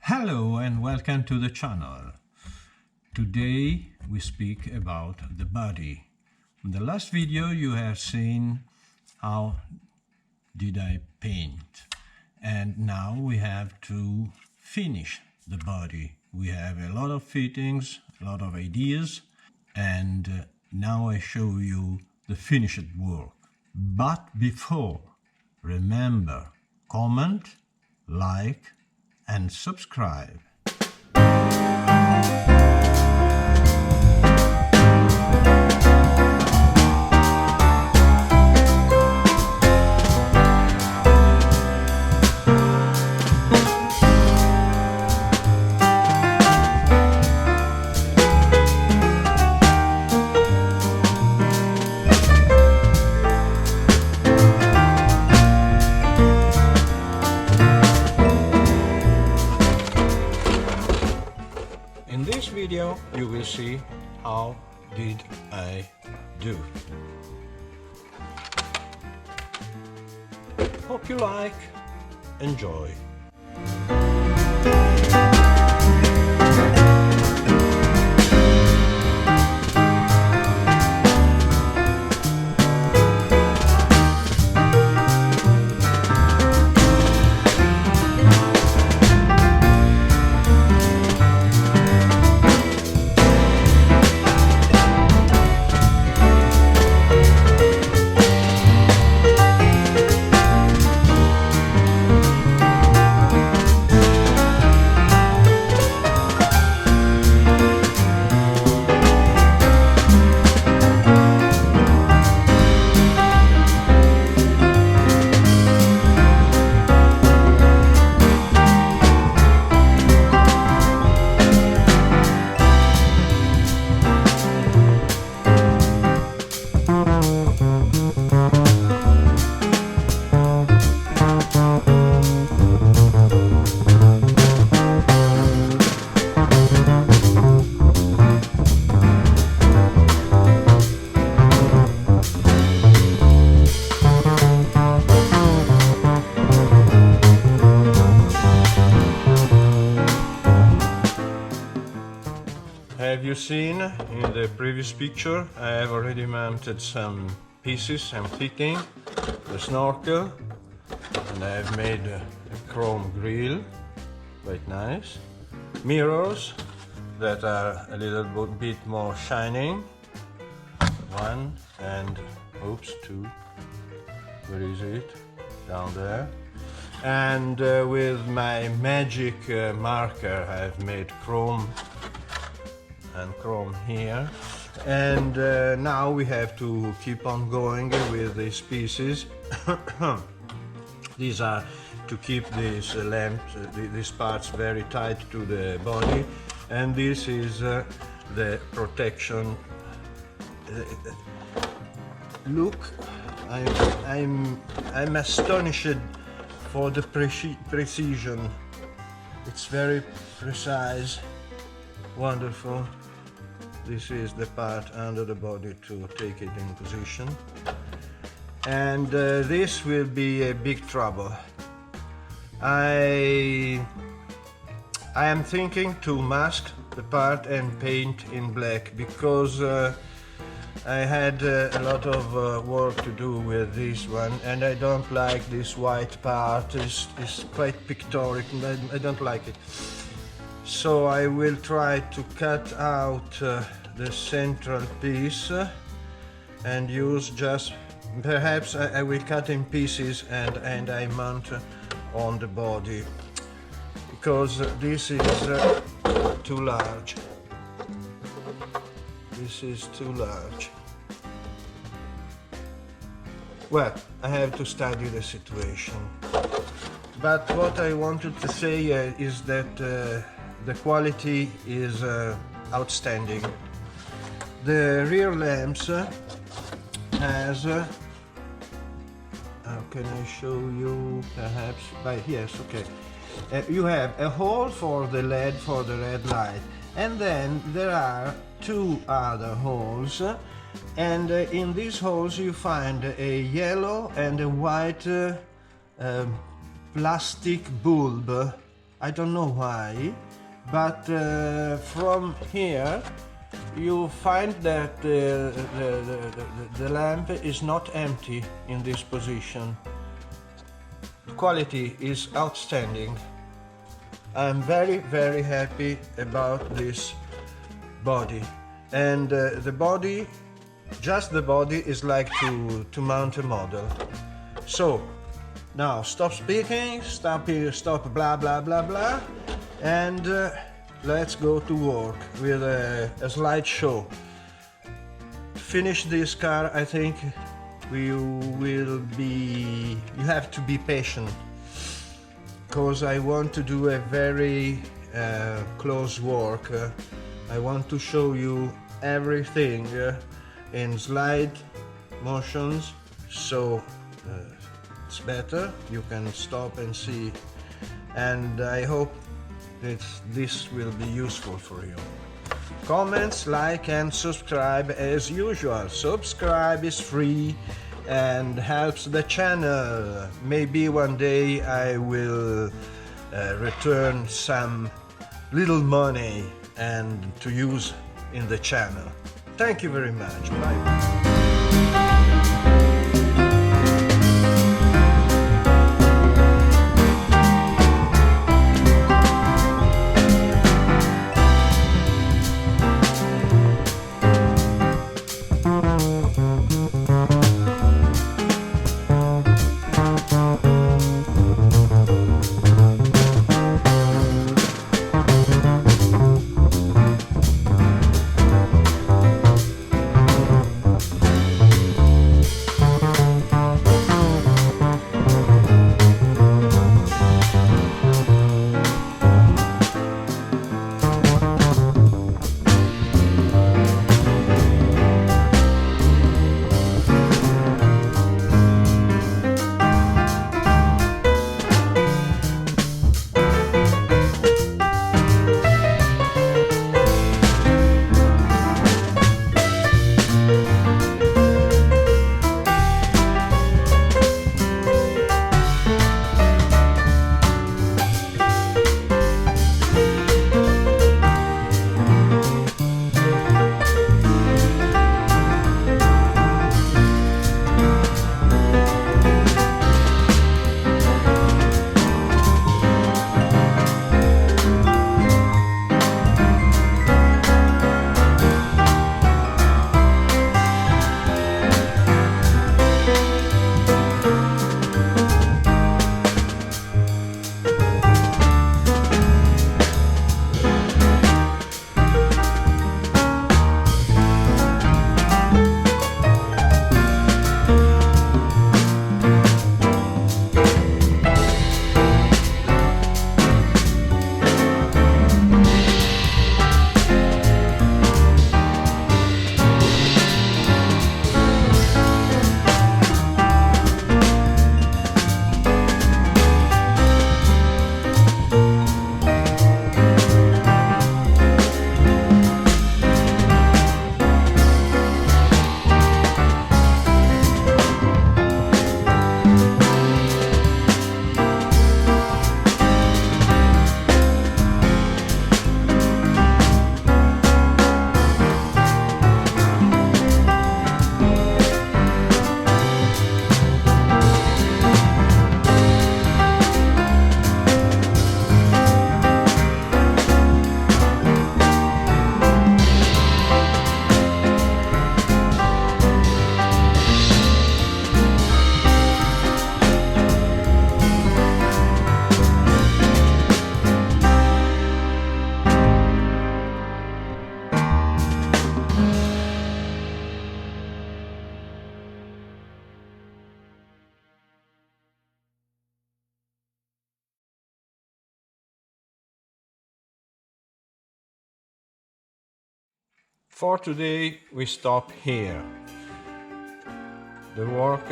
Hello and welcome to the channel. Today we speak about the body. In the last video you have seen how did I paint, and now we have to finish the body. We have a lot of fittings, a lot of ideas, and now I show you the finished work. But before, remember, comment, like and subscribe. In this video you will see how did I do. Hope you like, enjoy. Have you seen in the previous picture I have already mounted some pieces I'm fitting, the snorkel, and I have made a chrome grill, quite nice, mirrors that are a little bit more shining, one and oops, two, where is it, down there, and with my magic marker I have made chrome and chrome here, and now we have to keep on going with these pieces. These are to keep these lamps, these parts very tight to the body, and this is the protection. Look, I'm astonished for the precision. It's very precise, wonderful. This is the part under the body to take it in position, and this will be a big trouble. I am thinking to mask the part and paint in black, because I had a lot of work to do with this one, and I don't like this white part. It's quite pictorial, I don't like it. So I will try to cut out the central piece and use just, perhaps I will cut in pieces and I mount on the body, because this is too large. This is too large. Well, I have to study the situation. But what I wanted to say is that the quality is outstanding. The rear lamps has, how can I show you, perhaps, yes, okay. You have a hole for the LED, for the red light, and then there are two other holes, and in these holes you find a yellow and a white plastic bulb I don't know why, but from here you find that the lamp is not empty in this position. The quality is outstanding. I'm very happy about this body, and the body, just the body, is like to mount a model. So now stop speaking, stop blah blah blah blah, and let's go to work with a slideshow. To finish this car, I think you have to be patient, because I want to do a very close work. I want to show you everything in slide motions, so it's better, you can stop and see, and I hope that this will be useful for you. Comments, like and subscribe as usual. Subscribe is free and helps the channel. Maybe one day I will return some little money and to use in the channel. Thank you very much. Bye. For today we stop here. The work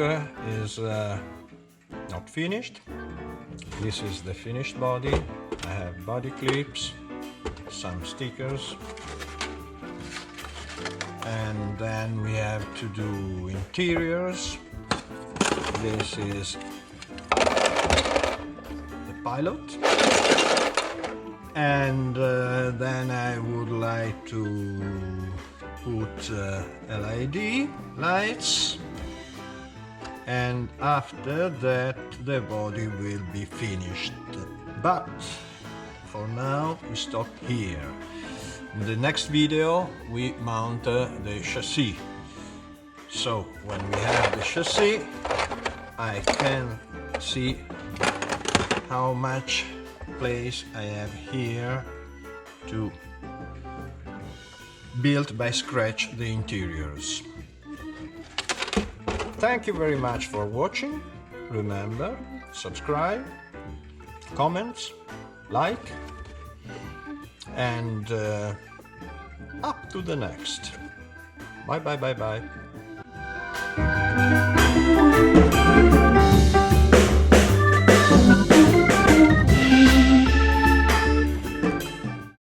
is not finished. This is the finished body. I have body clips, some stickers, and then we have to do interiors. This is the pilot. And then I would like to put LED lights, and after that the body will be finished. But for now we stop here. In the next video we mount the chassis. So when we have the chassis, I can see how much place I have here to build by scratch the interiors. Thank you very much for watching. Remember, subscribe, comments, like, and up to the next. Bye bye bye bye.